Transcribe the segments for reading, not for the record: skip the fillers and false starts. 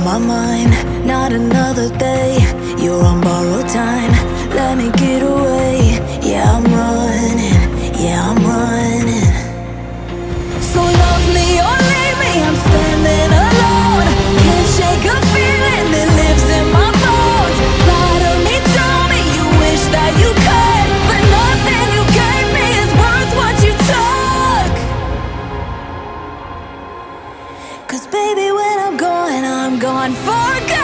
my mind, not another day. You're on borrowed time, let me get away. Yeah, I'm running, yeah, I'm running. So love me or leave me, I'm standing alone. Can't shake a feeling that lives in my bones. Lie to me, tell me you wish that you could, but nothing you gave me is worth what you took. 'Cause baby, when I'm gone for good.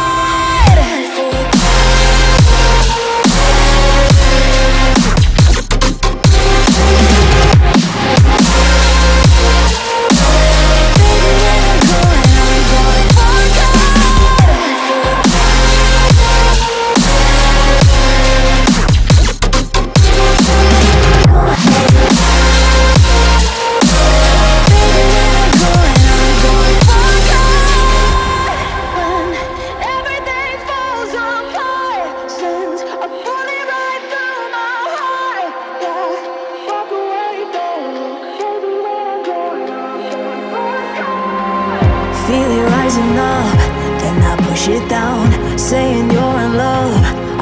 Feel it rising up, then I push it down, saying you're in love,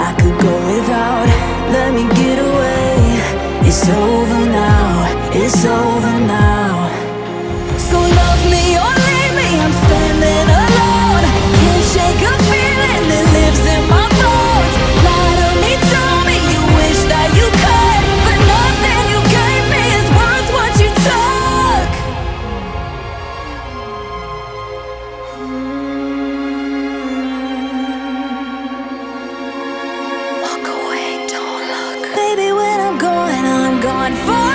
I could go without. Let me get away. It's over now, it's over now. So love me or leave me, I'm standing alone. Can't shake a feeling that lives in my bones. Lie to me, tell me you wish that you could, but nothing you gave me is worth what you took. Walk away, don't look. Baby, when I'm gone for